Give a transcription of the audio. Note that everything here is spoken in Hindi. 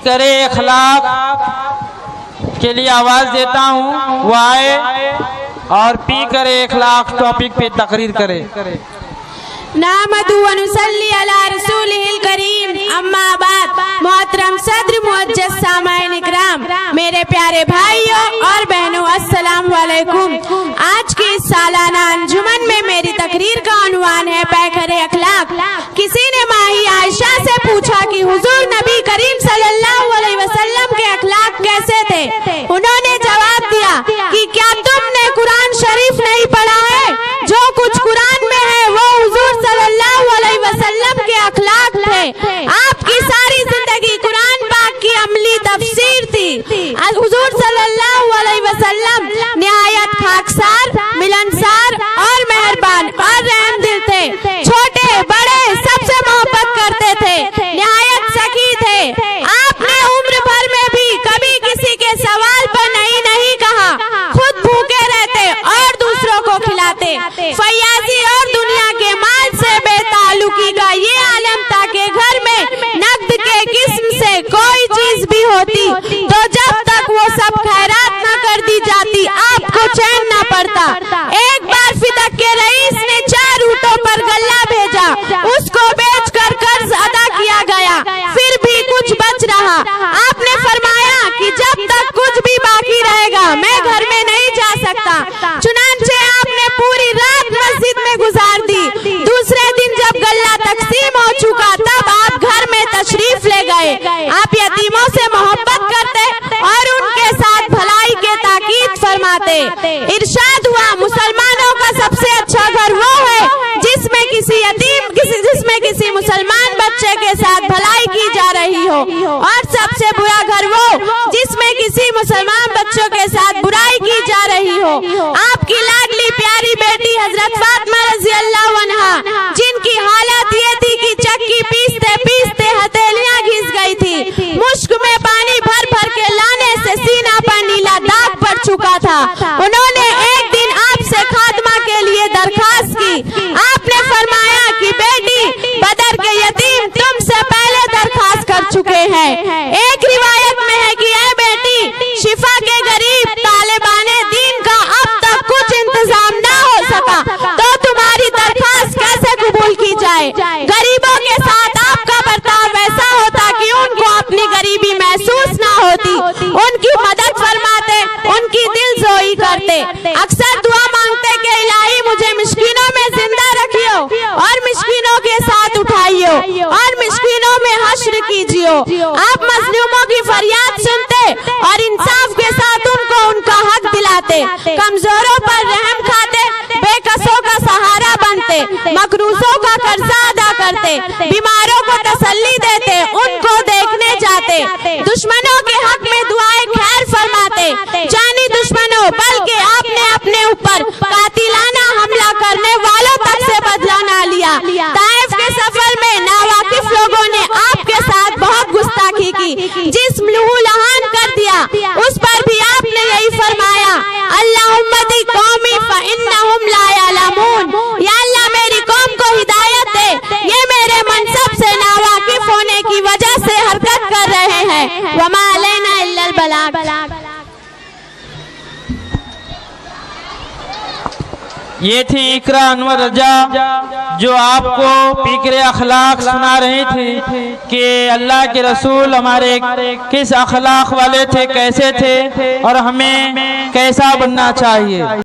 करे अखलाक के लिए आवाज देता हूँ, वो आए और पी करे अखलाक टॉपिक पे तकरीर करे। नामदु व नुसल्ली अला रसूलिहिल करीम, अम्मा बाद। मोहतरम सद्र मुअज्जज़ सामाईन इकराम, मेरे प्यारे भाइयों और बहनों, अस्सलाम वालेकुम। आज की इस सालाना अंजुमन में मेरी तकरीर का उन्वान है पैकरे अखलाक। किसी ने माही आयशा से पूछा कि हुजूर नबी करीम सल्लल्लाहु अलैहि वसल्लम के अखलाक कैसे थे? उन्होंने जवाब दिया कि क्या तुमने कुरान शरीफ नहीं पढ़ा है? जो कुछ कुरान में है वो हुजूर सल्लल्लाहु अलैहि वसल्लम के अखलाक थे। आपकी सारी जिंदगी कुरान पाक की अमली तफसीर थी। हुजूर सल्लल्लाहु अलैहि वसल्लम निहायत खाकसार, मिलनसार और मेहरबान और रहमदिल थे। छोटे बड़े सबसे मोहब्बत करते थे, निहायत सखी थे। आपने उम्र भर में भी कभी किसी के सवाल पर नहीं कहा। खुद भूखे रहते और दूसरों को खिलाते। फयाजी और दुनिया के माल से बेताल्लुकी का ये आलम था कि घर में नकद के किस्म से कोई चीज भी होती तो जब तक वो सब खैरात न कर दी जाती आपको चैन न पड़ता। एक बार फिदक के रईस ने 4 ऊँटों पर गल्ला भेजा, उसको बेचकर कर्ज अदा किया गया, फिर भी कुछ बच रहा। आपने फरमाया कि जब तक कुछ भी बाकी रहेगा मैं घर में नहीं जा सकता। चुनांचे आपने पूरी रात मस्जिद में गुजार दी। दूसरे दिन जब गल्ला तकसीम हो चुका तब आप घर में तशरीफ ले गए। आप यतीमों से मोहब्बत करते और उनके साथ भलाई के ताकीद फरमाते। इरशाद हुआ, मुसलमानों का सबसे अच्छा घर वो है जिसमें किसी मुसलमान बच्चे के साथ भलाई की जा रही हो, और सबसे बुरा घर वो जिसमें किसी मुसलमान बच्चों के साथ बुराई की जा रही हो। आपकी लाडली प्यारी बेटी हजरत फातिमा रज़ी अल्लाह अन्हा, जिनकी हालत ये थी कि चक्की पीसते पीसते हथेलियां घिस गई थी। मुश्क में पानी भर भर के लाने से सीना पर नीला दाग पड़ चुका था। उन्होंने एक दिन आपसे खात्मा के लिए दरखास्त की। आपने फरमाया कि बेटी, बदर के यतीम तुमसे पहले दरखास्त कर चुके हैं। एक रिवायत में है कि ऐ बेटी, शिफा के गरीब तालिबाने दीन का अब तक कुछ इंतजाम ना हो सका तो तुम्हारी दरखास्त कैसे कबूल की जाए? गरीबों के साथ आपका बर्ताव वैसा होता कि उनको अपनी गरीबी महसूस ना होती, उनकी मदद फरमाते, उनकी दिलजोई करते। अक्सर दुआ मांगते कि इलाही मुझे मिस्कीनों में जिंदा रखियो और मिस्कीनों के साथ उठाइयो और मिस्कीनों में हश्र कीजियो। आप मजलूमों की फरियाद सुनते और इंसाफ के साथ उनको उनका हक दिलाते। कमजोरों पर रहम खाते, बेकसों का सहारा बनते, मकरूसों का कर्जा अदा करते, बीमारों को तसल्ली देते, उनको देखने जाते, दुश्मनों के हक में दुआएं खैर फरमाते। जानी दुश्मनों, बल्कि आपने अपने ऊपर कातिलाना हमला करने वालों तक से बदला ना लिया। ताइफ के सफर में नावाकिफ लोगों ने आपके साथ बहुत गुस्ताखी की, जिस्म लहूलुहान कर दिया। उस पर भी आपने यही फरमाया, अल्लाहुम्मा दी कौमी फइन्नहुम ला यअलमून, या अल्लाह मेरी कौम को हिदायत दे, ये मेरे मनसब से नावाकिफ होने की वजह से हरकत कर रहे हैं। वमा अलैना इल्लल बलाग। ये थी इकरा अनवर रजा जो आपको फिक्र अखलाक सुना रही थी कि अल्लाह के रसूल हमारे किस अखलाक वाले थे, कैसे थे और हमें कैसा बनना चाहिए।